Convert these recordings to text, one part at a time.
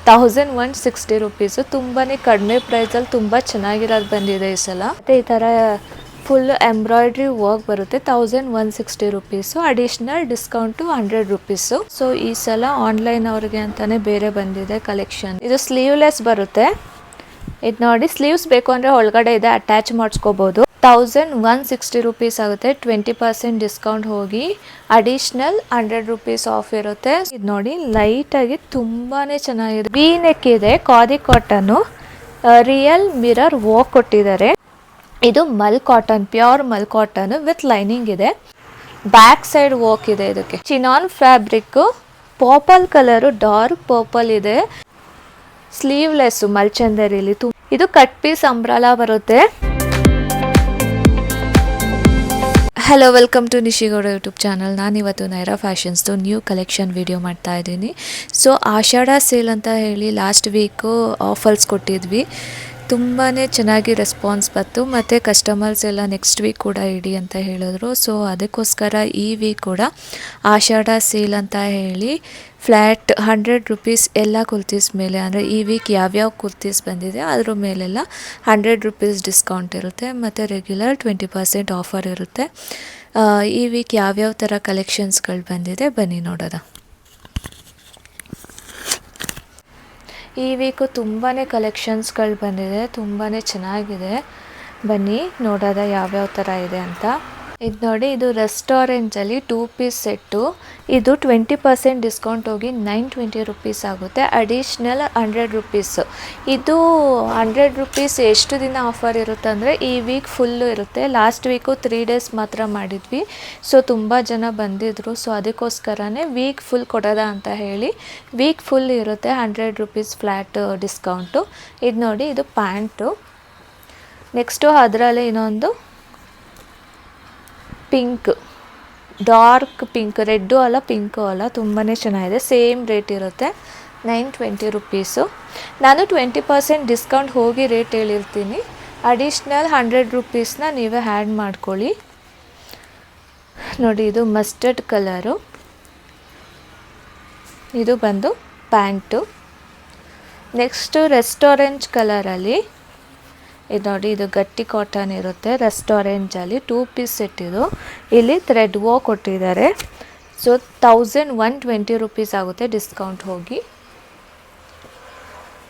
1160 rupees. ತುಂಬಾ ಕಡಿಮೆ ಪ್ರೈಸಲ್ಲಿ ತುಂಬ ಚೆನ್ನಾಗಿರೋದು ಬಂದಿದೆ ಈ ಸಲ. ಮತ್ತು ಈ ಥರ ಫುಲ್ ಎಂಬ್ರಾಯ್ಡ್ರಿ ವರ್ಕ್ ಬರುತ್ತೆ. 1160 rupees. Additional discount 100 rupees. So ಈ ಸಲ ಆನ್ಲೈನ್ ಅವ್ರಿಗೆ ಅಂತಲೇ ಬೇರೆ ಬಂದಿದೆ ಕಲೆಕ್ಷನ್. ಇದು ಸ್ಲೀವ್ಲೆಸ್ ಬರುತ್ತೆ. ಇದು ನೋಡಿ, ಸ್ಲೀವ್ಸ್ ಬೇಕು ಅಂದರೆ ಒಳಗಡೆ ಇದೆ, ಅಟ್ಯಾಚ್ ಮಾಡಿಸ್ಕೋಬೋದು. 1160 ರುಪೀಸ್ ಆಗುತ್ತೆ. 20% ಡಿಸ್ಕೌಂಟ್ ಹೋಗಿ ಅಡಿಷ್ನಲ್ 100 ರುಪೀಸ್ ಆಫ್ ಇರುತ್ತೆ. ಇದು ನೋಡಿ, ಲೈಟಾಗಿ ತುಂಬಾ ಚೆನ್ನಾಗಿದೆ. ವಿ ನೆಕ್ ಇದೆ, khadi cotton, real mirror work ಕೊಟ್ಟಿದ್ದಾರೆ. ಇದು mul cotton, pure mul cotton with lining ಇದೆ. ಬ್ಯಾಕ್ ಸೈಡ್ ವರ್ಕ್ ಇದೆ. ಇದಕ್ಕೆ chinon fabric, purple colour, dark purple ಇದೆ. ಸ್ಲೀವ್ಲೆಸ್ ಮಲ್ಚಂದರಿಲಿ. ಇದು ಕಟ್ ಪೀಸ್ ಅಂಬ್ರಲಾ ಬರುತ್ತೆ. Hello, welcome to Nishi Gowda YouTube channel. ನಾನಿವತ್ತು ನೈರಾ ಫ್ಯಾಷನ್ಸ್ದು ನ್ಯೂ ಕಲೆಕ್ಷನ್ ವಿಡಿಯೋ ಮಾಡ್ತಾ ಇದ್ದೀನಿ. ಸೊ ಆಷಾಢ ಸೇಲ್ ಅಂತ ಹೇಳಿ ಲಾಸ್ಟ್ ವೀಕು ಆಫರ್ಸ್ ಕೊಟ್ಟಿದ್ವಿ. ತುಂಬಾ ಚೆನ್ನಾಗಿ ರೆಸ್ಪಾನ್ಸ್ ಬಂತು ಮತ್ತು ಕಸ್ಟಮರ್ಸ್ ಎಲ್ಲ ನೆಕ್ಸ್ಟ್ ವೀಕ್ ಕೂಡ ಇಡಿ ಅಂತ ಹೇಳಿದ್ರು. ಸೊ ಅದಕ್ಕೋಸ್ಕರ ಈ ವೀಕ್ ಕೂಡ ಆಷಾಢ ಸೇಲ್ ಅಂತ ಹೇಳಿ ಫ್ಲ್ಯಾಟ್ 100 ರುಪೀಸ್ ಎಲ್ಲ ಕುರ್ತೀಸ್ ಮೇಲೆ, ಅಂದರೆ ಈ ವೀಕ್ ಯಾವ್ಯಾವ ಕುರ್ತೀಸ್ ಬಂದಿದೆ ಅದ್ರ ಮೇಲೆಲ್ಲ 100 ರುಪೀಸ್ ಡಿಸ್ಕೌಂಟ್ ಇರುತ್ತೆ ಮತ್ತು ರೆಗ್ಯುಲರ್ 20% ಆಫರ್ ಇರುತ್ತೆ. ಈ ವೀಕ್ ಯಾವ್ಯಾವ ಥರ ಕಲೆಕ್ಷನ್ಸ್ಗಳು ಬಂದಿದೆ ಬನ್ನಿ ನೋಡೋಣ. ಈ ವೀಕು ತುಂಬಾ ಕಲೆಕ್ಷನ್ಸ್ಗಳು ಬಂದಿದೆ, ತುಂಬಾ ಚೆನ್ನಾಗಿದೆ. ಬನ್ನಿ ನೋಡೋದ ಯಾವ್ಯಾವ ಥರ ಇದೆ ಅಂತ. ಇದು ನೋಡಿ, ಇದು ರೆಸ್ಟೋರೆಂಟಲ್ಲಿ 2 ಪೀಸ್ ಸೆಟ್ಟು. ಇದು 20% ಡಿಸ್ಕೌಂಟ್ ಹೋಗಿ 920 ರುಪೀಸ್ ಆಗುತ್ತೆ. Additional 100 rupees. ಇದು 100 ರುಪೀಸ್ ಎಷ್ಟು ದಿನ ಆಫರ್ ಇರುತ್ತೆ ಅಂದರೆ ಈ ವೀಕ್ ಫುಲ್ಲು ಇರುತ್ತೆ. ಲಾಸ್ಟ್ ವೀಕು 3 ಡೇಸ್ ಮಾತ್ರ ಮಾಡಿದ್ವಿ. ಸೊ ತುಂಬ ಜನ ಬಂದಿದ್ದರು. ಸೊ ಅದಕ್ಕೋಸ್ಕರನೇ ವೀಕ್ ಫುಲ್ ಕೊಡೋದ ಅಂತ ಹೇಳಿ ವೀಕ್ ಫುಲ್ ಇರುತ್ತೆ 100 ರುಪೀಸ್ ಫ್ಲ್ಯಾಟ್ ಡಿಸ್ಕೌಂಟು. ಇದು ನೋಡಿ, ಇದು ಪ್ಯಾಂಟು. ನೆಕ್ಸ್ಟು ಅದರಲ್ಲೇ ಇನ್ನೊಂದು ಪಿಂಕ್, ಡಾರ್ಕ್ ಪಿಂಕ್, ರೆಡ್ಡು ಅಲ್ಲ ಪಿಂಕು ಅಲ್ಲ, ತುಂಬಾ ಚೆನ್ನಾಗಿದೆ. ಸೇಮ್ ರೇಟ್ ಇರುತ್ತೆ, 920 ರುಪೀಸು. ನಾನು 20% ಡಿಸ್ಕೌಂಟ್ ಹೋಗಿ ರೇಟ್ ಹೇಳಿರ್ತೀನಿ. ಅಡಿಷ್ನಲ್ 100 ರುಪೀಸ್ನ ನೀವೇ ಆ್ಯಡ್ ಮಾಡ್ಕೊಳ್ಳಿ. ನೋಡಿ, ಇದು ಮಸ್ಟರ್ಡ್ ಕಲರು. ಇದು ಬಂದು ಪ್ಯಾಂಟು. ನೆಕ್ಸ್ಟು ರೆಸ್ಟೋರೆಂಟ್ ಕಲರಲ್ಲಿ ಇದು ನೋಡಿ, ಇದು ಗಟ್ಟಿ ಕಾಟನ್ ಇರುತ್ತೆ. ರೆಸ್ಟೋರೆಂಟಲ್ಲಿ 2 ಪೀಸ್ ಸೆಟ್ ಇದು. ಇಲ್ಲಿ ಥ್ರೆಡ್ ವರ್ಕ್ ಕೊಟ್ಟಿದ್ದಾರೆ. ಸೊ 1120 ರುಪೀಸ್ ಆಗುತ್ತೆ ಡಿಸ್ಕೌಂಟ್ ಹೋಗಿ.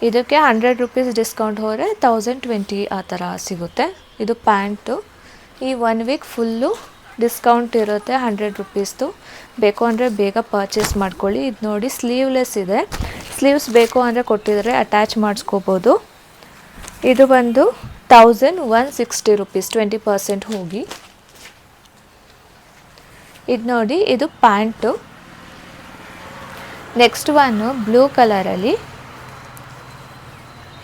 ಇದಕ್ಕೆ 100 ರುಪೀಸ್ ಡಿಸ್ಕೌಂಟ್ ಹೋದರೆ 1020 ಆ ಥರ ಸಿಗುತ್ತೆ. ಇದು ಪ್ಯಾಂಟು. ಈ 1 ವೀಕ್ ಫುಲ್ಲು ಡಿಸ್ಕೌಂಟ್ ಇರುತ್ತೆ 100 ರುಪೀಸ್ದು. ಬೇಕು ಅಂದರೆ ಬೇಗ ಪರ್ಚೇಸ್ ಮಾಡ್ಕೊಳ್ಳಿ. ಇದು ನೋಡಿ, ಸ್ಲೀವ್ಲೆಸ್ ಇದೆ. ಸ್ಲೀವ್ಸ್ ಬೇಕು ಅಂದರೆ ಕೊಟ್ಟಿದ್ದಾರೆ, ಅಟ್ಯಾಚ್ ಮಾಡಿಸ್ಕೋಬೋದು. ಇದು ಬಂದು 1160 ರುಪೀಸ್, 20% ಹೋಗಿ. ಇದು ನೋಡಿ, ಇದು ಪ್ಯಾಂಟು. ನೆಕ್ಸ್ಟ್ ಒನ್ನು ಬ್ಲೂ ಕಲರಲ್ಲಿ.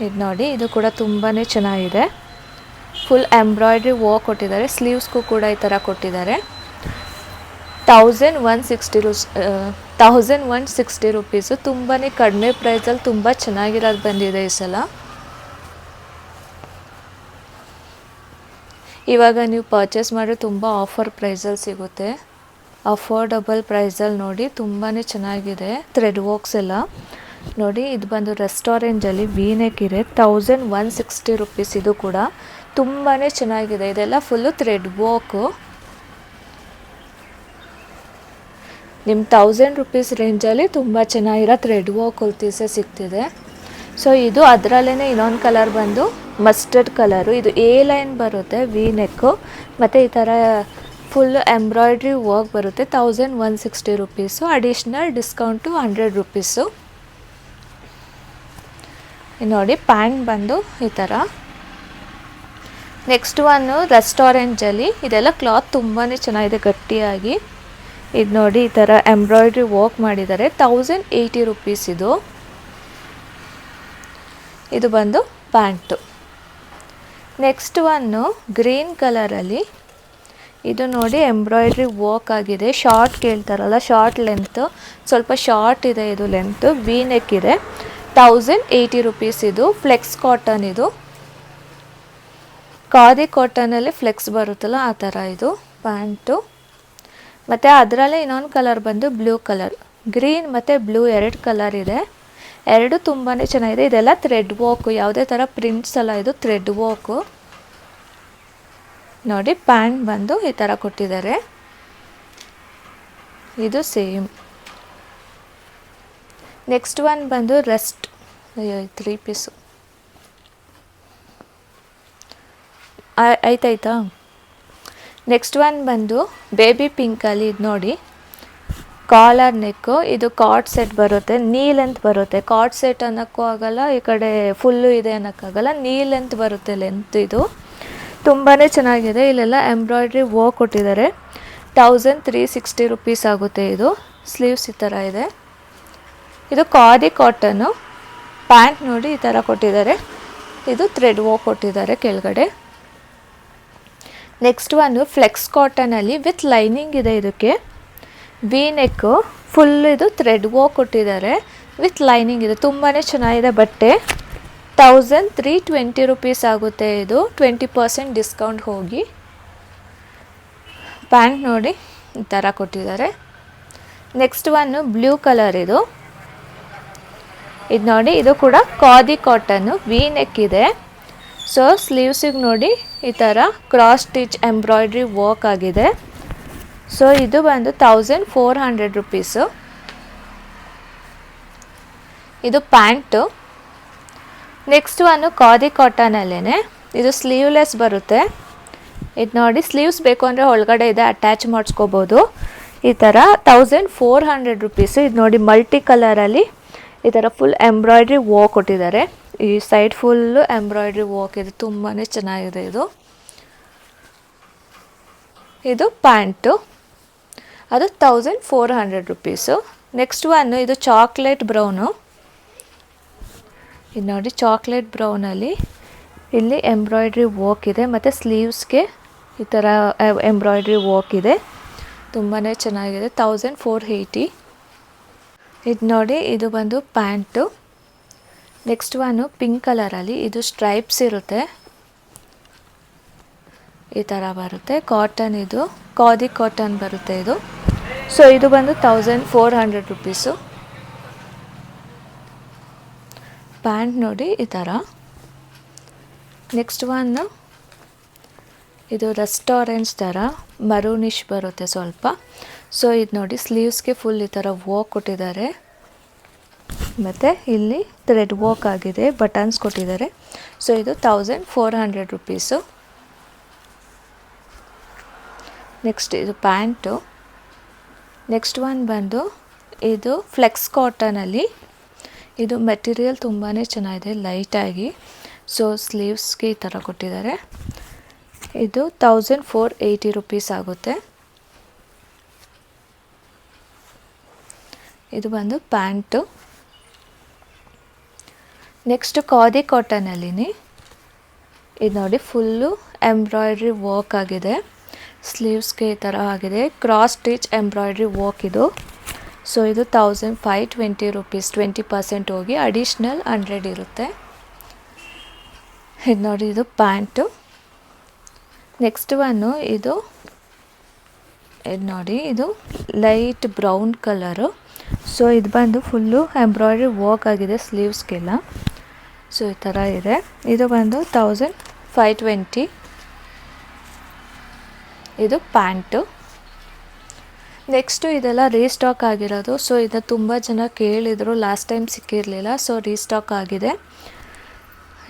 ಇದು ನೋಡಿ, ಇದು ಕೂಡ ತುಂಬಾ ಚೆನ್ನಾಗಿದೆ. ಫುಲ್ ಎಂಬ್ರಾಯ್ಡ್ರಿ ವರ್ಕ್ ಕೊಟ್ಟಿದ್ದಾರೆ. ಸ್ಲೀವ್ಸ್ಗೂ ಕೂಡ ಈ ಥರ ಕೊಟ್ಟಿದ್ದಾರೆ. 1160 ರುಪೀಸು. ತುಂಬಾ ಕಡಿಮೆ ಪ್ರೈಸಲ್ಲಿ ತುಂಬ ಚೆನ್ನಾಗಿರೋದು ಬಂದಿದೆ ಈ ಸಲ. ಇವಾಗ ನೀವು ಪರ್ಚೇಸ್ ಮಾಡಿದ್ರೆ ತುಂಬ ಆಫರ್ ಪ್ರೈಸಲ್ಲಿ ಸಿಗುತ್ತೆ. ಅಫೋರ್ಡಬಲ್ ಪ್ರೈಸಲ್ಲಿ ನೋಡಿ, ತುಂಬಾ ಚೆನ್ನಾಗಿದೆ. ಥ್ರೆಡ್ ವರ್ಕ್ಸ್ ಎಲ್ಲ ನೋಡಿ. ಇದು ಬಂದು ರೆಸ್ಟೋರೆಂಟಲ್ಲಿ ವಿ ನೆಕ್ ಇದೆ. 1160 ರುಪೀಸ್. ಇದು ಕೂಡ ತುಂಬಾ ಚೆನ್ನಾಗಿದೆ. ಇದೆಲ್ಲ ಫುಲ್ಲು ಥ್ರೆಡ್ ವರ್ಕು. ನಿಮ್ಮ 1000 ರುಪೀಸ್ ರೇಂಜಲ್ಲಿ ತುಂಬ ಚೆನ್ನಾಗಿರೋ ಥ್ರೆಡ್ ವರ್ಕ್ ಕುರ್ತೀಸೇ ಸಿಗ್ತಿದೆ. ಸೊ ಇದು ಅದರಲ್ಲೇ ಇನ್ನೊಂದು ಕಲರ್ ಬಂದು ಮಸ್ಟರ್ಡ್ ಕಲರು. ಇದು ಎ ಲೈನ್ ಬರುತ್ತೆ, ವಿ ನೆಕ್ಕು, ಮತ್ತು ಈ ಥರ ಫುಲ್ ಎಂಬ್ರಾಯ್ಡ್ರಿ ವರ್ಕ್ ಬರುತ್ತೆ. 1160 ರುಪೀಸು. Additional discount 100 rupees. ನೋಡಿ, ಪ್ಯಾಂಟ್ ಬಂದು ಈ ಥರ. ನೆಕ್ಸ್ಟ್ ಒನ್ನು ರೆಸ್ಟೋರೆಂಟಲ್ಲಿ. ಇದೆಲ್ಲ ಕ್ಲಾತ್ ತುಂಬಾ ಚೆನ್ನಾಗಿದೆ, ಗಟ್ಟಿಯಾಗಿ. ಇದು ನೋಡಿ, ಈ ಥರ ಎಂಬ್ರಾಯ್ಡ್ರಿ ವರ್ಕ್ ಮಾಡಿದ್ದಾರೆ. 1080 ರುಪೀಸ್ ಇದು. ಇದು ಬಂದು ಪ್ಯಾಂಟು. ನೆಕ್ಸ್ಟ್ ಒನ್ನು ಗ್ರೀನ್ ಕಲರಲ್ಲಿ. ಇದು ನೋಡಿ, ಎಂಬ್ರಾಯ್ಡ್ರಿ ವರ್ಕ್ ಆಗಿದೆ. ಶಾರ್ಟ್ ಕೇಳ್ತಾರಲ್ಲ, ಶಾರ್ಟ್ ಲೆಂತು, ಸ್ವಲ್ಪ ಶಾರ್ಟ್ ಇದೆ ಇದು ಲೆಂತು. ವಿ ನೆಕ್ ಇದೆ. 1080 ರುಪೀಸ್ ಇದು. ಫ್ಲೆಕ್ಸ್ ಕಾಟನ್ ಇದು. ಖಾದಿ ಕಾಟನಲ್ಲಿ ಫ್ಲೆಕ್ಸ್ ಬರುತ್ತಲ್ಲ ಆ ಥರ ಇದು ಪ್ಯಾಂಟು. ಮತ್ತು ಅದರಲ್ಲೇ ಇನ್ನೊಂದು ಕಲರ್ ಬಂದು ಬ್ಲೂ ಕಲರ್. ಗ್ರೀನ್ ಮತ್ತು ಬ್ಲೂ 2 ಕಲರ್ ಇದೆ. ಎರಡು ತುಂಬಾ ಚೆನ್ನಾಗಿದೆ. ಇದೆಲ್ಲ ಥ್ರೆಡ್ ವರ್ಕು, ಯಾವುದೇ ಥರ ಪ್ರಿಂಟ್ಸ್ ಅಲ್ಲ, ಇದು ಥ್ರೆಡ್ ವರ್ಕು. ನೋಡಿ ಪ್ಯಾಂಟ್ ಬಂದು ಈ ಥರ ಕೊಟ್ಟಿದ್ದಾರೆ. ಇದು ಸೇಮ್. ನೆಕ್ಸ್ಟ್ ಒನ್ ಬಂದು ರೆಸ್ಟ್ 3 ಪೀಸು ಆಯ್ತಾಯ್ತಾ. ನೆಕ್ಸ್ಟ್ ಒನ್ ಬಂದು ಬೇಬಿ ಪಿಂಕಲ್ಲಿ ಇದು ನೋಡಿ, ಕಾಲರ್ ನೆಕ್ಕು. ಇದು ಕಾರ್ಡ್ ಸೆಟ್ ಬರುತ್ತೆ, ನೀ ಲೆಂತ್ ಬರುತ್ತೆ. ಕಾರ್ಡ್ ಸೆಟ್ ಅನ್ನೋಕ್ಕೂ ಆಗಲ್ಲ, ಈ ಕಡೆ ಫುಲ್ಲು ಇದೆ ಅನ್ನೋಕ್ಕಾಗಲ್ಲ, ನೀ ಲೆಂತ್ ಬರುತ್ತೆ ಲೆಂತ್. ಇದು ತುಂಬಾ ಚೆನ್ನಾಗಿದೆ. ಇಲ್ಲೆಲ್ಲ ಎಂಬ್ರಾಯ್ಡ್ರಿ ವರ್ಕ್ ಕೊಟ್ಟಿದ್ದಾರೆ. 1360 ರುಪೀಸ್ ಆಗುತ್ತೆ. ಇದು ಸ್ಲೀವ್ಸ್ ಈ ಥರ ಇದೆ. ಇದು ಖಾದಿ ಕಾಟನ್ನು. ಪ್ಯಾಂಟ್ ನೋಡಿ ಈ ಥರ ಕೊಟ್ಟಿದ್ದಾರೆ. ಇದು ಥ್ರೆಡ್ ವರ್ಕ್ ಕೊಟ್ಟಿದ್ದಾರೆ ಕೆಳಗಡೆ. ನೆಕ್ಸ್ಟ್ ಒಂದು ಫ್ಲೆಕ್ಸ್ ಕಾಟನಲ್ಲಿ ವಿತ್ ಲೈನಿಂಗ್ ಇದೆ. ಇದಕ್ಕೆ ವಿ ನೆಕ್ಕು, ಫುಲ್ ಇದು ಥ್ರೆಡ್ ವರ್ಕ್ ಕೊಟ್ಟಿದ್ದಾರೆ ವಿತ್ ಲೈನಿಂಗ್ ಇದೆ. ತುಂಬಾ ಚೆನ್ನಾಗಿದೆ ಬಟ್ಟೆ. 1320 ರುಪೀಸ್ ಆಗುತ್ತೆ. ಇದು 20% ಡಿಸ್ಕೌಂಟ್ ಹೋಗಿ. ಪ್ಯಾಂಟ್ ನೋಡಿ ಈ ಥರ ಕೊಟ್ಟಿದ್ದಾರೆ. Next one blue colour. ಇದು ನೋಡಿ, ಇದು ಕೂಡ ಖಾದಿ ಕಾಟನ್ನು, ವಿ ನೆಕ್ ಇದೆ. ಸೊ ಸ್ಲೀವ್ಸಿಗೆ ನೋಡಿ ಈ ಥರ ಕ್ರಾಸ್ ಸ್ಟಿಚ್ ಎಂಬ್ರಾಯ್ಡ್ರಿ ವರ್ಕ್ ಆಗಿದೆ. ಸೊ ಇದು ಬಂದು 1400 ರುಪೀಸು. ಇದು ಪ್ಯಾಂಟು. ನೆಕ್ಸ್ಟ್ ಒನ್ನು ಖಾದಿ ಕಾಟನಲ್ಲೇ, ಇದು ಸ್ಲೀವ್ಲೆಸ್ ಬರುತ್ತೆ. ಇದು ನೋಡಿ, ಸ್ಲೀವ್ಸ್ ಬೇಕು ಅಂದರೆ ಒಳಗಡೆ ಇದೆ, ಅಟ್ಯಾಚ್ ಮಾಡಿಸ್ಕೋಬೋದು. ಈ ಥರ 1400 ರುಪೀಸು. ಇದು ನೋಡಿ ಮಲ್ಟಿ ಕಲರಲ್ಲಿ ಈ ಥರ ಫುಲ್ ಎಂಬ್ರಾಯ್ಡ್ರಿ ವರ್ಕ್ ಕೊಟ್ಟಿದ್ದಾರೆ. ಈ ಸೈಡ್ ಫುಲ್ಲು ಎಂಬ್ರಾಯ್ಡ್ರಿ ವರ್ಕ್ ಇದೆ, ತುಂಬಾ ಚೆನ್ನಾಗಿದೆ. ಇದು ಪ್ಯಾಂಟು, ಅದು 1400 ರುಪೀಸು. ನೆಕ್ಸ್ಟ್ ಒನ್ನು ಇದು ಚಾಕ್ಲೇಟ್ ಬ್ರೌನು. ಇದು ನೋಡಿ ಚಾಕ್ಲೇಟ್ ಬ್ರೌನಲ್ಲಿ ಇಲ್ಲಿ ಎಂಬ್ರಾಯ್ಡ್ರಿ ವರ್ಕ್ ಇದೆ, ಮತ್ತು ಸ್ಲೀವ್ಸ್ಗೆ ಈ ಥರ ಎಂಬ್ರಾಯ್ಡ್ರಿ ವರ್ಕ್ ಇದೆ. ತುಂಬಾ ಚೆನ್ನಾಗಿದೆ. 1480. ಇದು ನೋಡಿ, ಇದು ಬಂದು ಪ್ಯಾಂಟು. ನೆಕ್ಸ್ಟ್ ಒನ್ನು ಪಿಂಕ್ ಕಲರಲ್ಲಿ, ಇದು ಸ್ಟ್ರೈಪ್ಸ್ ಇರುತ್ತೆ, ಈ ಥರ ಬರುತ್ತೆ. ಕಾಟನ್, ಇದು ಖಾದಿ ಕಾಟನ್ ಬರುತ್ತೆ ಇದು. ಸೊ ಇದು ಬಂದು 1400 ರುಪೀಸು. ಪ್ಯಾಂಟ್ ನೋಡಿ ಈ ಥರ. ನೆಕ್ಸ್ಟ್ ಒನ್ನು ಇದು ರೆಸ್ಟೋರೆಂಟ್ಸ್ ಥರ ಮರೂನಿಶ್ ಬರುತ್ತೆ ಸ್ವಲ್ಪ. ಸೊ ಇದು ನೋಡಿ, ಸ್ಲೀವ್ಸ್ಗೆ ಫುಲ್ ಈ ಥರ ವರ್ಕ್ ಕೊಟ್ಟಿದ್ದಾರೆ, ಮತ್ತು ಇಲ್ಲಿ ಥ್ರೆಡ್ ವರ್ಕ್ ಆಗಿದೆ, ಬಟನ್ಸ್ ಕೊಟ್ಟಿದ್ದಾರೆ. ಸೊ ಇದು 1400 ರುಪೀಸು. ನೆಕ್ಸ್ಟ್ ಇದು ಪ್ಯಾಂಟು. ನೆಕ್ಸ್ಟ್ ಒನ್ ಬಂದು ಇದು ಫ್ಲೆಕ್ಸ್ ಕಾಟನಲ್ಲಿ. ಇದು ಮೆಟೀರಿಯಲ್ ತುಂಬಾ ಚೆನ್ನಾಗಿದೆ, ಲೈಟಾಗಿ. ಸೊ ಸ್ಲೀವ್ಸ್ಗೆ ಈ ಥರ ಕೊಟ್ಟಿದ್ದಾರೆ. ಇದು 1480 ರುಪೀಸ್ ಆಗುತ್ತೆ. ಇದು ಬಂದು ಪ್ಯಾಂಟು. ನೆಕ್ಸ್ಟ್ ಖಾದಿ ಕಾಟನಲ್ಲಿನಿ, ಇದು ನೋಡಿ ಫುಲ್ಲು ಎಂಬ್ರಾಯ್ಡ್ರಿ ವರ್ಕ್ ಆಗಿದೆ, ಸ್ಲೀವ್ಸ್ಗೆ ಈ ಥರ ಆಗಿದೆ, ಕ್ರಾಸ್ ಸ್ಟಿಚ್ ಎಂಬ್ರಾಯ್ಡ್ರಿ ವರ್ಕ್ ಇದು. ಸೊ ಇದು 1520 ರುಪೀಸ್. 20% ಹೋಗಿ ಅಡಿಷ್ನಲ್ 100 ಇರುತ್ತೆ. ಇದು ನೋಡಿ, ಇದು ಪ್ಯಾಂಟು. ನೆಕ್ಸ್ಟ್ ಒನ್ನು ಇದು ನೋಡಿ, ಇದು ಲೈಟ್ ಬ್ರೌನ್ ಕಲರು. ಸೊ ಇದು ಬಂದು ಫುಲ್ಲು ಎಂಬ್ರಾಯ್ಡ್ರಿ ವರ್ಕ್ ಆಗಿದೆ ಸ್ಲೀವ್ಸ್ಗೆಲ್ಲ. ಸೊ ಈ ಥರ ಇದೆ. ಇದು ಬಂದು 1520. ಇದು ಪ್ಯಾಂಟು. ನೆಕ್ಸ್ಟು ಇದೆಲ್ಲ ರೀಸ್ಟಾಕ್ ಆಗಿರೋದು. ಸೊ ಇದು ತುಂಬ ಜನ ಕೇಳಿದರು, ಲಾಸ್ಟ್ ಟೈಮ್ ಸಿಕ್ಕಿರಲಿಲ್ಲ. ಸೊ ರೀಸ್ಟಾಕ್ ಆಗಿದೆ.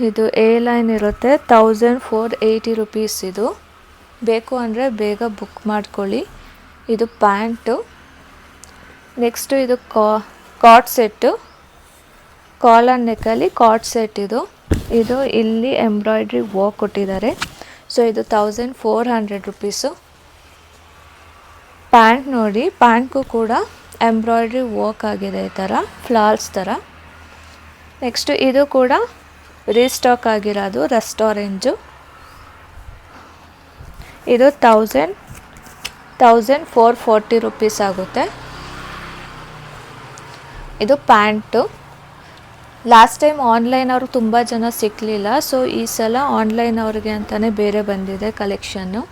ಇದು ಎ ಲೈನ್ ಇರುತ್ತೆ, 1480 ರುಪೀಸ್. ಇದು ಬೇಕು ಅಂದರೆ ಬೇಗ ಬುಕ್ ಮಾಡ್ಕೊಳ್ಳಿ. ಇದು ಪ್ಯಾಂಟು. ನೆಕ್ಸ್ಟು ಇದು ಕಾಟ್ ಸೆಟ್ಟು, ಕಾಲರ್ ನೆಕ್ಕಲ್ಲಿ ಕಾಟ್ ಸೆಟ್. ಇದು ಇಲ್ಲಿ ಎಂಬ್ರಾಯ್ಡ್ರಿ ವರ್ಕ್ ಕೊಟ್ಟಿದ್ದಾರೆ. ಸೊ ಇದು 1400 ರುಪೀಸು. ಪ್ಯಾಂಟ್ ನೋಡಿ, ಪ್ಯಾಂಟ್ಗೂ ಕೂಡ ಎಂಬ್ರಾಯ್ಡ್ರಿ ವರ್ಕ್ ಆಗಿದೆ, ಈ ಥರ ಫ್ಲಾರ್ಸ್ ಥರ. ನೆಕ್ಸ್ಟು ಇದು ಕೂಡ ರೀಸ್ಟಾಕ್ ಆಗಿರೋದು, ರೆಸ್ಟೋರೆಂಟು. ಇದು 1440 ರುಪೀಸ್ ಆಗುತ್ತೆ. ಇದು ಪ್ಯಾಂಟು. ಲಾಸ್ಟ್ ಟೈಮ್ ಆನ್ಲೈನ್ ಅವರು ತುಂಬ ಜನ ಸಿಕ್ಕಲಿಲ್ಲ. ಸೊ ಈ ಸಲ ಆನ್ಲೈನ್ ಅವ್ರಿಗೆ ಅಂತಲೇ ಬೇರೆ ಬಂದಿದೆ ಕಲೆಕ್ಷನ್ನು.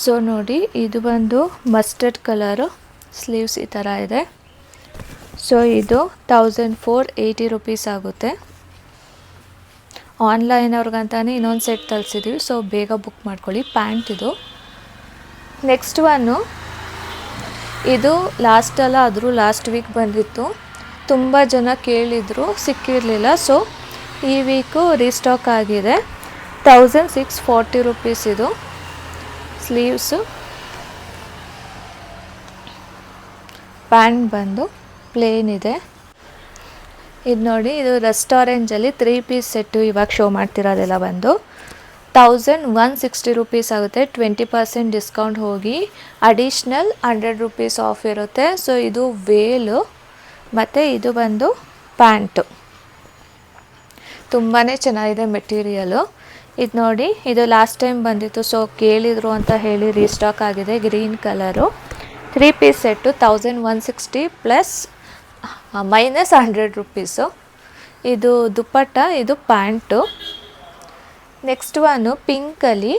ಸೊ ನೋಡಿ, ಇದು ಬಂದು ಮಸ್ಟರ್ಡ್ ಕಲರು, ಸ್ಲೀವ್ಸ್ ಈ ಥರ ಇದೆ. ಸೊ ಇದು 1480 ರುಪೀಸ್ ಆಗುತ್ತೆ. ಆನ್ಲೈನ್ ಅವ್ರಿಗಂತಾನೆ ಇನ್ನೊಂದು ಸೆಟ್ ತರಿಸಿದ್ದೀವಿ, ಸೊ ಬೇಗ ಬುಕ್ ಮಾಡ್ಕೊಳ್ಳಿ. ಪ್ಯಾಂಟ್ ಇದು. ನೆಕ್ಸ್ಟ್ ಒನ್ನು ಇದು ಲಾಸ್ಟ್ ವೀಕ್ ಬಂದಿತ್ತು. ತುಂಬ ಜನ ಕೇಳಿದರು, ಸಿಕ್ಕಿರಲಿಲ್ಲ. ಸೊ ಈ ವೀಕು ರೀಸ್ಟಾಕ್ ಆಗಿದೆ. 1640 ರುಪೀಸ್ ಇದು. ಸ್ಲೀವ್ಸು, ಪ್ಯಾಂಟ್ ಬಂದು ಪ್ಲೇನ್ ಇದೆ. ಇದು ನೋಡಿ, ಇದು ರೆಸ್ಟೋರೆಂಟಲ್ಲಿ 3 ಪೀಸ್ ಸೆಟ್ಟು ಇವಾಗ ಶೋ ಮಾಡ್ತಿರೋದೆಲ್ಲ ಬಂದು 1160 ರುಪೀಸ್ ಆಗುತ್ತೆ. 20% ಡಿಸ್ಕೌಂಟ್ ಹೋಗಿ ಅಡಿಷ್ನಲ್ 100 ರುಪೀಸ್ ಆಫ್ ಇರುತ್ತೆ. ಸೊ ಇದು ವೇಲು ಮತ್ತು ಇದು ಬಂದು ಪ್ಯಾಂಟು. ತುಂಬಾ ಚೆನ್ನಾಗಿದೆ ಮೆಟೀರಿಯಲು. ಇದು ನೋಡಿ, ಇದು ಲಾಸ್ಟ್ ಟೈಮ್ ಬಂದಿತ್ತು, ಸೊ ಕೇಳಿದರು ಅಂತ ಹೇಳಿ ರೀಸ್ಟಾಕ್ ಆಗಿದೆ. Green colour 3 piece set 1160 plus minus 100 rupees. ಇದು ದುಪ್ಪಟ್ಟ, ಇದು ಪ್ಯಾಂಟು. Next one ಪಿಂಕಲ್ಲಿ.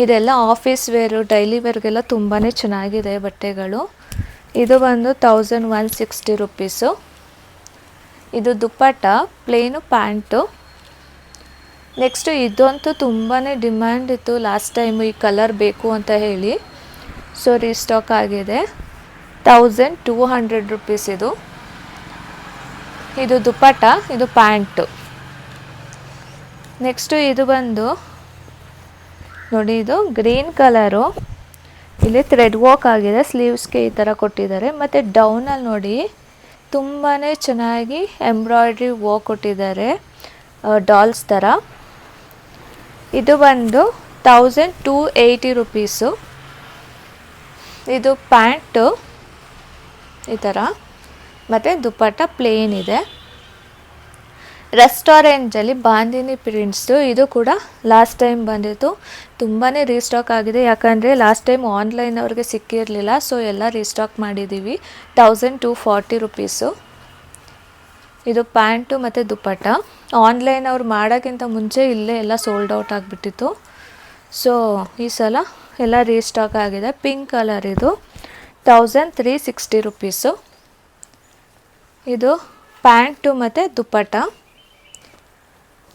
ಇದೆಲ್ಲ ಆಫೀಸ್ ವೇರು, ಡೈಲಿ ವೇರ್ಗೆಲ್ಲ ತುಂಬಾ ಚೆನ್ನಾಗಿದೆ ಬಟ್ಟೆಗಳು. ಇದು ಬಂದು 1160 ರುಪೀಸು. ಇದು ದುಪ್ಪಟ್ಟ, ಪ್ಲೇನು ಪ್ಯಾಂಟು. ನೆಕ್ಸ್ಟು ಇದಂತೂ ತುಂಬಾ ಡಿಮ್ಯಾಂಡ್ ಇತ್ತು ಲಾಸ್ಟ್ ಟೈಮು, ಈ ಕಲರ್ ಬೇಕು ಅಂತ ಹೇಳಿ. ಸೊ ರೀಸ್ಟಾಕ್ ಆಗಿದೆ. 1200 ರುಪೀಸ್ ಇದು. ಇದು ದುಪ್ಪಟ್ಟ, ಇದು ಪ್ಯಾಂಟು. ನೆಕ್ಸ್ಟು ಇದು ಬಂದು ನೋಡಿ, ಇದು ಗ್ರೀನ್ ಕಲರು. ಇಲ್ಲಿ ಥ್ರೆಡ್ ವರ್ಕ್ ಆಗಿದೆ, ಸ್ಲೀವ್ಸ್ಗೆ ಈ ಥರ ಕೊಟ್ಟಿದ್ದಾರೆ. ಮತ್ತು ಡೌನಲ್ಲಿ ನೋಡಿ ತುಂಬಾ ಚೆನ್ನಾಗಿ ಎಂಬ್ರಾಯ್ಡ್ರಿ ವರ್ಕ್ ಕೊಟ್ಟಿದ್ದಾರೆ, ಡಾಲ್ಸ್ ಥರ. ಇದು ಬಂದು 1280 ರುಪೀಸು. ಇದು ಪ್ಯಾಂಟು ಈ ಥರ, ಮತ್ತು ದುಪ್ಪಟ್ಟ ಪ್ಲೇನ್ ಇದೆ. ರೆಸ್ಟೋರೆಂಟಲ್ಲಿ ಬಾಂದಿನಿ ಪ್ರಿಂಟ್ಸು, ಇದು ಕೂಡ ಲಾಸ್ಟ್ ಟೈಮ್ ಬಂದಿತ್ತು. ತುಂಬಾ ರೀಸ್ಟಾಕ್ ಆಗಿದೆ, ಯಾಕಂದರೆ ಲಾಸ್ಟ್ ಟೈಮ್ ಆನ್ಲೈನ್ ಅವ್ರಿಗೆ ಸಿಕ್ಕಿರಲಿಲ್ಲ. ಸೊ ಎಲ್ಲ ರೀಸ್ಟಾಕ್ ಮಾಡಿದ್ದೀವಿ. 1240 ರುಪೀಸು. ಇದು ಪ್ಯಾಂಟು ಮತ್ತು ದುಪ್ಪಟ್ಟ. ಆನ್ಲೈನ್ ಅವ್ರು ಮಾಡೋಕ್ಕಿಂತ ಮುಂಚೆ ಇಲ್ಲೇ ಎಲ್ಲ ಸೋಲ್ಡ್ ಔಟ್ ಆಗಿಬಿಟ್ಟಿತ್ತು. ಸೊ ಈ ಸಲ ಎಲ್ಲ ರೀಸ್ಟಾಕ್ ಆಗಿದೆ. ಪಿಂಕ್ ಕಲರ್ ಇದು 1360 ರುಪೀಸು. ಇದು ಪ್ಯಾಂಟು ಮತ್ತು ದುಪ್ಪಟ್ಟ.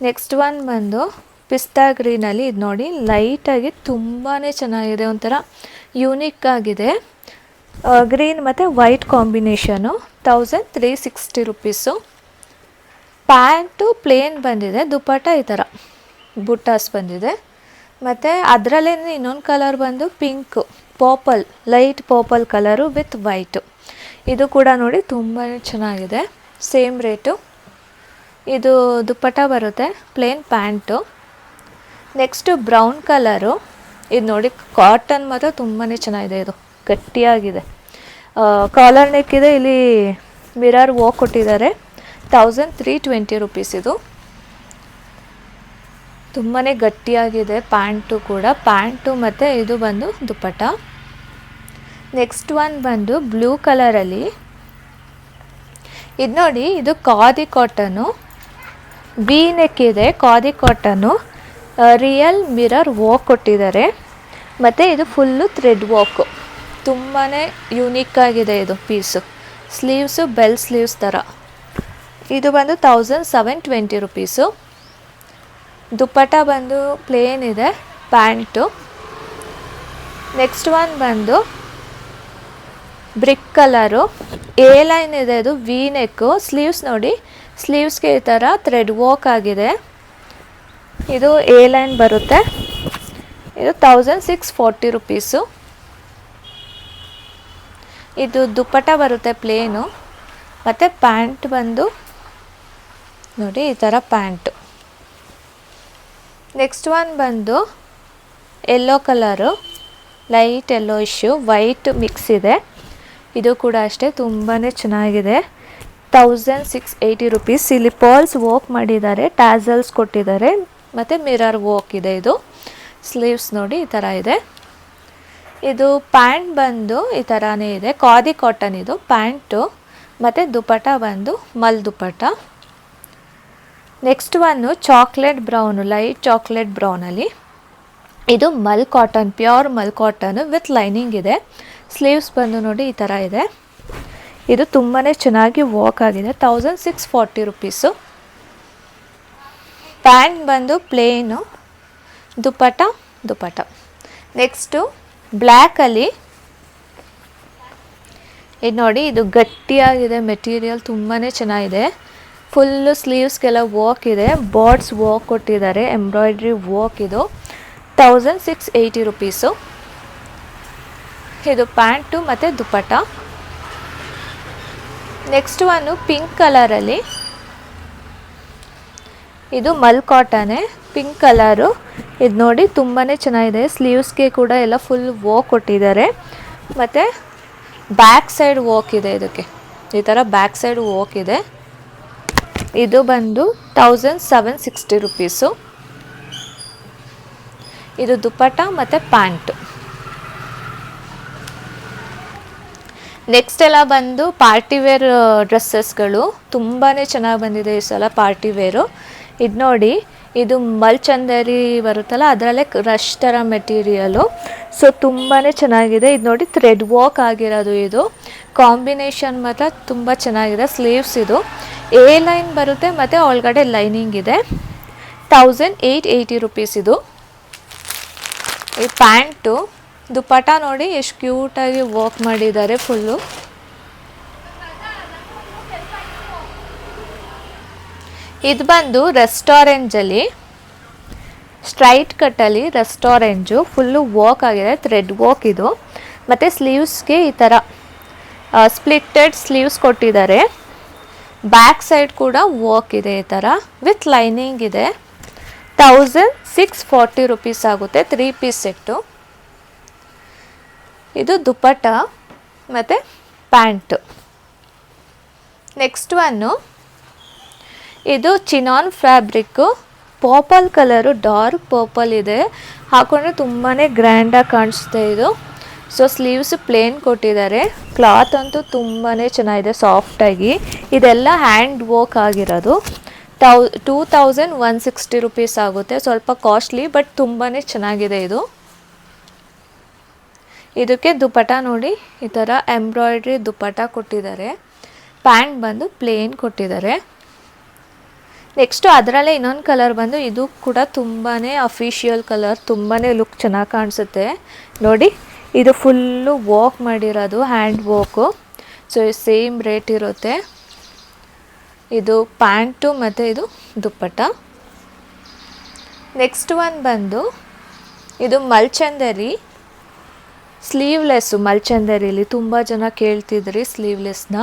ನೆಕ್ಸ್ಟ್ ಒನ್ ಬಂದು ಪಿಸ್ತಾ ಗ್ರೀನಲ್ಲಿ. ಇದು ನೋಡಿ, ಲೈಟಾಗಿ ತುಂಬಾ ಚೆನ್ನಾಗಿದೆ, ಒಂಥರ ಯೂನಿಕ್ ಆಗಿದೆ. ಗ್ರೀನ್ ಮತ್ತು white combination. 1360 rupees. Pant plain ಬಂದಿದೆ, ದುಪ್ಪಟ್ಟ ಈ ಥರ ಬುಟ್ಟಾಸ್ ಬಂದಿದೆ. ಮತ್ತು ಅದರಲ್ಲೇ ಇನ್ನೊಂದು ಕಲರ್ ಬಂದು pink, purple, light purple colour with white. ಇದು ಕೂಡ ನೋಡಿ ತುಂಬಾ ಚೆನ್ನಾಗಿದೆ. Same rate. ಇದು ದುಪ್ಪಟ್ಟ ಬರುತ್ತೆ, plain pant. Next brown colour. ಇದು ನೋಡಿ, ಕಾಟನ್ ಮಾತ್ರ ತುಂಬಾ ಚೆನ್ನಾಗಿದೆ, ಇದು ಗಟ್ಟಿಯಾಗಿದೆ. ಕಾಲರ್ ನೆಕ್ ಇದೆ, ಇಲ್ಲಿ ಮಿರರ್ ವರ್ಕ್ ಕೊಟ್ಟಿದ್ದಾರೆ. 1320 ರುಪೀಸ್ ಇದು. ತುಂಬಾ ಗಟ್ಟಿಯಾಗಿದೆ ಪ್ಯಾಂಟು ಕೂಡ. ಪ್ಯಾಂಟು ಮತ್ತು ಇದು ಬಂದು ದುಪ್ಪಟ್ಟ. ನೆಕ್ಸ್ಟ್ ಒನ್ ಬಂದು ಬ್ಲೂ ಕಲರಲ್ಲಿ. ಇದು ನೋಡಿ, ಇದು ಖಾದಿ ಕಾಟನು, ವಿ ನೆಕ್ ಇದೆ, khadi cotton. Real mirror work ಕೊಟ್ಟಿದ್ದಾರೆ. ಮತ್ತು ಇದು ಫುಲ್ಲು ಥ್ರೆಡ್ ವರ್ಕು. ತುಂಬಾ ಯೂನಿಕ್ ಆಗಿದೆ ಇದು ಪೀಸು. ಸ್ಲೀವ್ಸು ಬೆಲ್ ಸ್ಲೀವ್ಸ್ ಥರ. ಇದು ಬಂದು 1720 ರುಪೀಸು. ದುಪ್ಪಟ್ಟ ಬಂದು ಪ್ಲೇನ್ ಇದೆ, ಪ್ಯಾಂಟು. ನೆಕ್ಸ್ಟ್ ಒನ್ ಬಂದು ಬ್ರಿಕ್ ಕಲರು. ಎ ಲೈನ್ ಇದೆ, ಇದು ವಿ ನೆಕ್ಕು. ಸ್ಲೀವ್ಸ್ ನೋಡಿ, ಸ್ಲೀವ್ಸ್ಗೆ ಈ ಥರ ಥ್ರೆಡ್ ವರ್ಕ್ ಆಗಿದೆ. ಇದು ಎ ಲೈನ್ ಬರುತ್ತೆ. ಇದು 1640 ರುಪೀಸು. ಇದು ದುಪ್ಪಟ್ಟ ಬರುತ್ತೆ ಪ್ಲೇನು. ಮತ್ತು ಪ್ಯಾಂಟ್ ಬಂದು ನೋಡಿ ಈ ಥರ ಪ್ಯಾಂಟು. ನೆಕ್ಸ್ಟ್ ಒನ್ ಬಂದು yellow colour, light yellow issue, white mix ಇದೆ. ಇದು ಕೂಡ ಅಷ್ಟೇ ತುಂಬಾ ಚೆನ್ನಾಗಿದೆ. 1680 ರುಪೀಸ್. ಇಲ್ಲಿ ಪರ್ಲ್ಸ್ ವರ್ಕ್ ಮಾಡಿದ್ದಾರೆ, ಟ್ಯಾಸಲ್ಸ್ ಕೊಟ್ಟಿದ್ದಾರೆ, ಮತ್ತು ಮಿರರ್ ವರ್ಕ್ ಇದೆ. ಇದು ಸ್ಲೀವ್ಸ್ ನೋಡಿ ಈ ಥರ ಇದೆ. ಇದು ಪ್ಯಾಂಟ್ ಬಂದು ಈ ಥರನೇ ಇದೆ, ಖಾದಿ ಕಾಟನ್ ಇದು ಪ್ಯಾಂಟು. ಮತ್ತು ದುಪ್ಪಟ್ಟ ಬಂದು mul dupatta. Next one chocolate brown, light chocolate ಬ್ರೌನಲ್ಲಿ. ಇದು mul cotton, pure mul cotton with lining ಇದೆ. ಸ್ಲೀವ್ಸ್ ಬಂದು ನೋಡಿ ಈ ಥರ ಇದೆ. ಇದು ತುಂಬಾ ಚೆನ್ನಾಗಿ ವಾಕ್ ಆಗಿದೆ. 1640 ರುಪೀಸು. ಪ್ಯಾಂಟ್ ಬಂದು ಪ್ಲೇನು, ದುಪಟ. ನೆಕ್ಸ್ಟು ಬ್ಲ್ಯಾಕಲ್ಲಿ ಇದು ನೋಡಿ, ಇದು ಗಟ್ಟಿಯಾಗಿದೆ ಮೆಟೀರಿಯಲ್, ತುಂಬಾ ಚೆನ್ನಾಗಿದೆ. ಫುಲ್ಲು ಸ್ಲೀವ್ಸ್ಗೆಲ್ಲ ವರ್ಕ್ ಇದೆ, ಬಾರ್ಡ್ಸ್ ವರ್ಕ್ ಕೊಟ್ಟಿದ್ದಾರೆ, ಎಂಬ್ರಾಯ್ಡ್ರಿ ವರ್ಕ್. ಇದು 1680 ರುಪೀಸು. ಇದು ಪ್ಯಾಂಟು ಮತ್ತು ದುಪಟ. ನೆಕ್ಸ್ಟ್ ಒನ್ನು ಪಿಂಕ್ ಕಲರಲ್ಲಿ, ಇದು ಮಲ್ ಕಾಟನೇ, ಪಿಂಕ್ ಕಲರು. ಇದು ನೋಡಿ ತುಂಬಾ ಚೆನ್ನಾಗಿದೆ, ಸ್ಲೀವ್ಸ್ಗೆ ಕೂಡ ಎಲ್ಲ ಫುಲ್ ವರ್ಕ್ ಕೊಟ್ಟಿದ್ದಾರೆ ಮತ್ತು ಬ್ಯಾಕ್ ಸೈಡ್ ವರ್ಕ್ ಇದೆ. ಇದಕ್ಕೆ ಈ ಥರ ಬ್ಯಾಕ್ ಸೈಡ್ ವರ್ಕ್ ಇದೆ. ಇದು ಬಂದು 1760 ರುಪೀಸು. ಇದು ದುಪಟ ಮತ್ತು ಪ್ಯಾಂಟು. ನೆಕ್ಸ್ಟ್ ಎಲ್ಲ ಬಂದು ಪಾರ್ಟಿವೇರ್ ಡ್ರೆಸ್ಸಸ್ಗಳು ತುಂಬಾ ಚೆನ್ನಾಗಿ ಬಂದಿದೆ ಈ ಸಲ ಪಾರ್ಟಿವೇರು. ಇದು ನೋಡಿ, ಇದು ಮಲ್ಚಂದರಿ ಬರುತ್ತಲ್ಲ ಅದರಲ್ಲೇ ರಶ್ ಥರ ಮೆಟೀರಿಯಲು. ಸೊ ತುಂಬಾ ಚೆನ್ನಾಗಿದೆ. ಇದು ನೋಡಿ ಥ್ರೆಡ್ ವರ್ಕ್ ಆಗಿರೋದು. ಇದು ಕಾಂಬಿನೇಷನ್ ಮಾತ್ರ ತುಂಬ ಚೆನ್ನಾಗಿದೆ. ಸ್ಲೀವ್ಸ್ ಇದು ಎ ಲೈನ್ ಬರುತ್ತೆ ಮತ್ತು ಒಳಗಡೆ ಲೈನಿಂಗ್ ಇದೆ. 1880 ರುಪೀಸ್ ಇದು. ಈ ಪ್ಯಾಂಟು, ದುಪಟ ನೋಡಿ ಎಷ್ಟು ಕ್ಯೂಟಾಗಿ ವರ್ಕ್ ಮಾಡಿದ್ದಾರೆ ಫುಲ್ಲು. ಇದು ಬಂದು ರೆಸ್ಟೋರೆಂಜಲ್ಲಿ ಸ್ಟ್ರೈಟ್ ಕಟ್ಟಲ್ಲಿ ರೆಸ್ಟೋರೆಂಜು ಫುಲ್ಲು ವರ್ಕ್ ಆಗಿದೆ, ಥ್ರೆಡ್ ವರ್ಕ್ ಇದು. ಮತ್ತು ಸ್ಲೀವ್ಸ್ಗೆ ಈ ಥರ ಸ್ಪ್ಲಿಟ್ಟೆಡ್ ಸ್ಲೀವ್ಸ್ ಕೊಟ್ಟಿದ್ದಾರೆ. ಬ್ಯಾಕ್ ಸೈಡ್ ಕೂಡ ವರ್ಕ್ ಇದೆ ಈ ಥರ ವಿತ್ ಲೈನಿಂಗ್ ಇದೆ. 1640 ರುಪೀಸ್ ಆಗುತ್ತೆ, 3 ಪೀಸ್ ಸೆಟ್ಟು. ಇದು ದುಪಟ ಮತ್ತು ಪ್ಯಾಂಟು. ನೆಕ್ಸ್ಟ್ ಒನ್ನು, ಇದು chinon fabric, purple colour, dark purple ಇದೆ. ಹಾಕೊಂಡ್ರೆ ತುಂಬಾ ಗ್ರ್ಯಾಂಡಾಗಿ ಕಾಣಿಸುತ್ತೆ ಇದು. ಸೊ ಸ್ಲೀವ್ಸ್ ಪ್ಲೇನ್ ಕೊಟ್ಟಿದ್ದಾರೆ. ಕ್ಲಾತ್ ಅಂತೂ ತುಂಬಾ ಚೆನ್ನಾಗಿದೆ, ಸಾಫ್ಟಾಗಿ. ಇದೆಲ್ಲ ಹ್ಯಾಂಡ್ ವರ್ಕ್ ಆಗಿರೋದು. 2160 ರುಪೀಸ್ ಆಗುತ್ತೆ. ಸ್ವಲ್ಪ ಕಾಸ್ಟ್ಲಿ ಬಟ್ ತುಂಬಾ ಚೆನ್ನಾಗಿದೆ ಇದು. ಇದಕ್ಕೆ ದುಪಟ ನೋಡಿ ಈ ಥರ ಎಂಬ್ರಾಯ್ಡ್ರಿ ದುಪಟ ಕೊಟ್ಟಿದ್ದಾರೆ. ಪ್ಯಾಂಟ್ ಬಂದು ಪ್ಲೇನ್ ಕೊಟ್ಟಿದ್ದಾರೆ. ನೆಕ್ಸ್ಟು ಅದರಲ್ಲೇ ಇನ್ನೊಂದು ಕಲರ್ ಬಂದು, ಇದು ಕೂಡ ತುಂಬಾ ಅಫಿಷಿಯಲ್ ಕಲರ್, ತುಂಬಾ ಲುಕ್ ಚೆನ್ನಾಗಿ ಕಾಣಿಸುತ್ತೆ ನೋಡಿ. ಇದು ಫುಲ್ಲು ವರ್ಕ್ ಮಾಡಿರೋದು, hand work. So same rate ಇರುತ್ತೆ. ಇದು ಪ್ಯಾಂಟು ಮತ್ತು ಇದು ದುಪ್ಪಟ್ಟ. ನೆಕ್ಸ್ಟ್ ಒನ್ ಬಂದು ಇದು ಮಲ್ಚಂದರಿ ಸ್ಲೀವ್ಲೆಸ್ಸು. ಮಲ್ಚಂದರಿಲಿ ತುಂಬ ಜನ ಕೇಳ್ತಿದ್ರಿ ಸ್ಲೀವ್ಲೆಸ್ನ.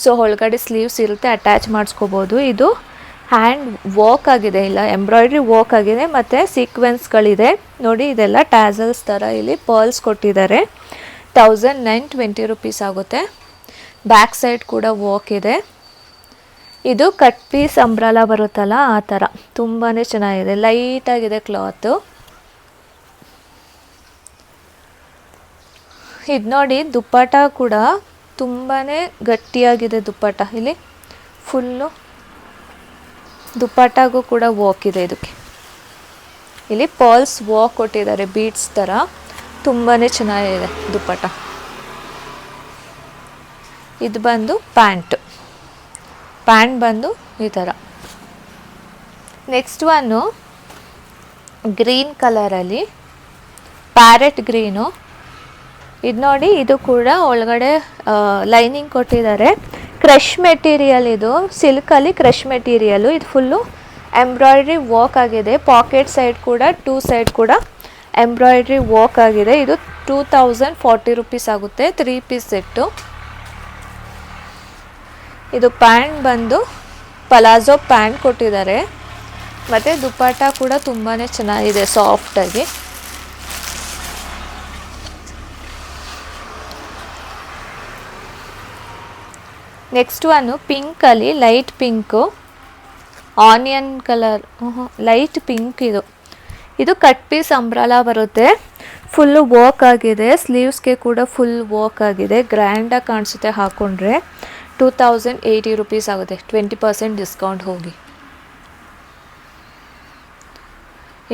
ಸೊ ಒಳಗಡೆ ಸ್ಲೀವ್ಸ್ ಇರುತ್ತೆ, ಅಟ್ಯಾಚ್ ಮಾಡಿಸ್ಕೋಬೋದು. ಇದು ಹ್ಯಾಂಡ್ ವರ್ಕ್ ಆಗಿದೆ, ಇಲ್ಲ ಎಂಬ್ರಾಯ್ಡ್ರಿ ವರ್ಕ್ ಆಗಿದೆ ಮತ್ತು ಸೀಕ್ವೆನ್ಸ್ಗಳಿದೆ ನೋಡಿ. ಇದೆಲ್ಲ ಟ್ಯಾಸಲ್ಸ್ ಥರ ಇಲ್ಲಿ ಪರ್ಲ್ಸ್ ಕೊಟ್ಟಿದ್ದಾರೆ. 1920 ರುಪೀಸ್ ಆಗುತ್ತೆ. ಬ್ಯಾಕ್ ಸೈಡ್ ಕೂಡ ವರ್ಕ್ ಇದೆ. ಇದು ಕಟ್ ಪೀಸ್ ಅಂಬ್ರಲಾ ಬರುತ್ತಲ್ಲ ಆ ಥರ, ತುಂಬಾ ಚೆನ್ನಾಗಿದೆ, ಲೈಟಾಗಿದೆ ಕ್ಲಾತು. ಇದು ನೋಡಿ ದುಪ್ಪಟ ಕೂಡ ತುಂಬಾ ಗಟ್ಟಿಯಾಗಿದೆ ದುಪ್ಪಟ. ಇಲ್ಲಿ ಫುಲ್ಲು ದುಪ್ಪಟಾಗೂ ಕೂಡ ವರ್ಕ್ ಇದೆ. ಇದಕ್ಕೆ ಇಲ್ಲಿ ಪರ್ಲ್ಸ್ ವರ್ಕ್ ಕೊಟ್ಟಿದ್ದಾರೆ, ಬೀಡ್ಸ್ ಥರ, ತುಂಬಾ ಚೆನ್ನಾಗಿದೆ ದುಪ್ಪಟ. ಇದು ಬಂದು ಪ್ಯಾಂಟ್ ಬಂದು ಈ ಥರ. ನೆಕ್ಸ್ಟ್ ಒನ್ನು ಗ್ರೀನ್ ಕಲರಲ್ಲಿ, ಪ್ಯಾರೆಟ್ ಗ್ರೀನು. ಇದು ನೋಡಿ, ಇದು ಕೂಡ ಒಳಗಡೆ ಲೈನಿಂಗ್ ಕೊಟ್ಟಿದ್ದಾರೆ. ಕ್ರಶ್ ಮೆಟೀರಿಯಲ್, ಇದು ಸಿಲ್ಕಲ್ಲಿ ಕ್ರಶ್ ಮೆಟೀರಿಯಲು. ಇದು ಫುಲ್ಲು ಎಂಬ್ರಾಯ್ಡ್ರಿ ವರ್ಕ್ ಆಗಿದೆ. ಪಾಕೆಟ್ ಸೈಡ್ ಕೂಡ 2 ಸೈಡ್ ಕೂಡ ಎಂಬ್ರಾಯ್ಡ್ರಿ ವರ್ಕ್ ಆಗಿದೆ. ಇದು 2040 ರುಪೀಸ್ ಆಗುತ್ತೆ, 3 ಪೀಸ್ ಸೆಟ್ಟು. ಇದು ಪ್ಯಾಂಟ್ ಬಂದು ಪಲಾಜೋ ಪ್ಯಾಂಟ್ ಕೊಟ್ಟಿದ್ದಾರೆ ಮತ್ತು ದುಪ್ಪಟ ಕೂಡ ತುಂಬಾ ಚೆನ್ನಾಗಿದೆ, ಸಾಫ್ಟಾಗಿ. ನೆಕ್ಸ್ಟ್ ಒನ್ನು ಪಿಂಕಲ್ಲಿ, light pink, onion colour, light pink. ಇದು ಕಟ್ ಪೀಸ್ ಅಂಬ್ರಲಾ ಬರುತ್ತೆ. ಫುಲ್ಲು ವರ್ಕ್ ಆಗಿದೆ, ಸ್ಲೀವ್ಸ್ಗೆ ಕೂಡ ಫುಲ್ ವರ್ಕ್ ಆಗಿದೆ, ಗ್ರ್ಯಾಂಡಾಗಿ ಕಾಣಿಸುತ್ತೆ ಹಾಕ್ಕೊಂಡ್ರೆ. 2080 ರುಪೀಸ್ ಆಗುತ್ತೆ, 20% ಡಿಸ್ಕೌಂಟ್ ಹೋಗಿ.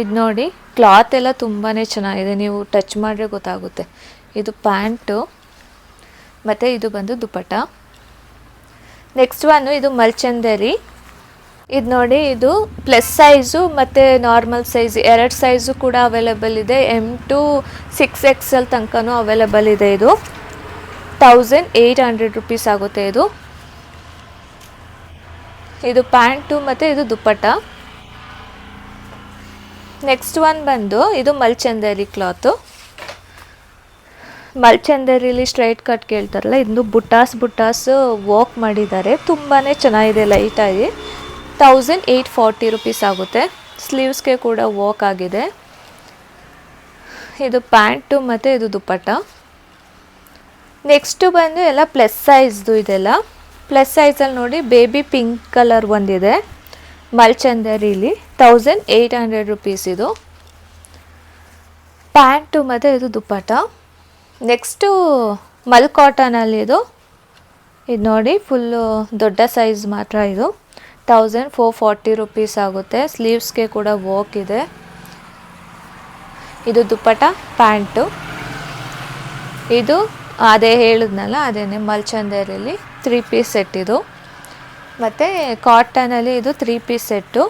ಇದು ನೋಡಿ, ಕ್ಲಾತ್ ಎಲ್ಲ ತುಂಬಾ ಚೆನ್ನಾಗಿದೆ, ನೀವು ಟಚ್ ಮಾಡಿದ್ರೆ ಗೊತ್ತಾಗುತ್ತೆ. ಇದು ಪ್ಯಾಂಟು ಮತ್ತು ಇದು ಬಂದು ದುಪ್ಪಟ. ನೆಕ್ಸ್ಟ್ ಒನ್ ಇದು ಮಲ್ಚಂದರಿ. ಇದು ನೋಡಿ, ಇದು ಪ್ಲಸ್ ಸೈಜು ಮತ್ತು ನಾರ್ಮಲ್ ಸೈಜ್ ಎರಡು ಸೈಜು ಕೂಡ ಅವೈಲೇಬಲ್ ಇದೆ. M to 6XL ತನಕನೂ ಅವೈಲೇಬಲ್ ಇದೆ. ಇದು 1800 ರುಪೀಸ್ ಆಗುತ್ತೆ. ಇದು ಪ್ಯಾಂಟು ಮತ್ತು ಇದು ದುಪ್ಪಟ್ಟ. ನೆಕ್ಸ್ಟ್ ಒನ್ ಬಂದು ಇದು ಮಲ್ಚಂದರಿ ಕ್ಲಾತು. ಮಲ್ಚಂದರಿಲಿ ಸ್ಟ್ರೈಟ್ ಕಟ್ ಕೇಳ್ತಾರಲ್ಲ, ಇದು ಬುಟ್ಟಾಸ್ ವರ್ಕ್ ಮಾಡಿದ್ದಾರೆ. ತುಂಬಾ ಚೆನ್ನಾಗಿದೆ, ಲೈಟಾಗಿ. 1840 ರುಪೀಸ್ ಆಗುತ್ತೆ. ಸ್ಲೀವ್ಸ್ಗೆ ಕೂಡ ವರ್ಕ್ ಆಗಿದೆ. ಇದು ಪ್ಯಾಂಟು ಮತ್ತು ಇದು ದುಪ್ಪಟ್ಟ. ನೆಕ್ಸ್ಟು ಬಂದು ಎಲ್ಲ ಪ್ಲಸ್ ಸೈಜ್ದು. ಇದೆಲ್ಲ ಪ್ಲಸ್ ಸೈಜಲ್ಲಿ ನೋಡಿ, ಬೇಬಿ ಪಿಂಕ್ ಕಲರ್ ಒಂದಿದೆ ಮಲ್ಚಂದರಿಲಿ. 1800 ರುಪೀಸ್ ಇದು ಪ್ಯಾಂಟು ಮತ್ತು ಇದು ದುಪ್ಪಟ್ಟ. ನೆಕ್ಸ್ಟು ಮಲ್ ಕಾಟನಲ್ಲಿ ಇದು ನೋಡಿ, ಫುಲ್ಲು ದೊಡ್ಡ ಸೈಜ್ ಮಾತ್ರ. ಇದು 1440 ರುಪೀಸ್ ಆಗುತ್ತೆ. ಸ್ಲೀವ್ಸ್ಗೆ ಕೂಡ ವರ್ಕ್ ಇದೆ. ಇದು ದುಪ್ಪಟ್ಟ, ಪ್ಯಾಂಟು. ಇದು ಅದೇ ಹೇಳಿದ್ನಲ್ಲ, ಅದೇನೆ ಮಲ್ಚಂದರಿಲಿ 3 ಪೀಸ್ ಸೆಟ್ ಇದು. ಮತ್ತು ಕಾಟನಲ್ಲಿ ಇದು 3 ಪೀಸ್ ಸೆಟ್ಟು,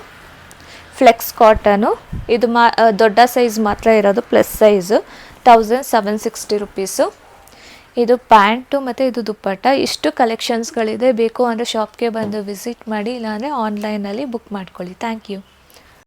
ಫ್ಲೆಕ್ಸ್ ಕಾಟನು. ಇದು ದೊಡ್ಡ ಸೈಜ್ ಮಾತ್ರ ಇರೋದು, ಪ್ಲಸ್ ಸೈಜು. 1760 ರುಪೀಸು. ಇದು ಪ್ಯಾಂಟು ಮತ್ತು ಇದು ದುಪ್ಪಟ್ಟ. ಇಷ್ಟು ಕಲೆಕ್ಷನ್ಸ್ಗಳಿದೆ. ಬೇಕು ಅಂದರೆ ಶಾಪ್ಗೆ ಬಂದು ವಿಸಿಟ್ ಮಾಡಿ, ಇಲ್ಲಾಂದರೆ ಆನ್ಲೈನಲ್ಲಿ ಬುಕ್ ಮಾಡ್ಕೊಳ್ಳಿ. Thank you.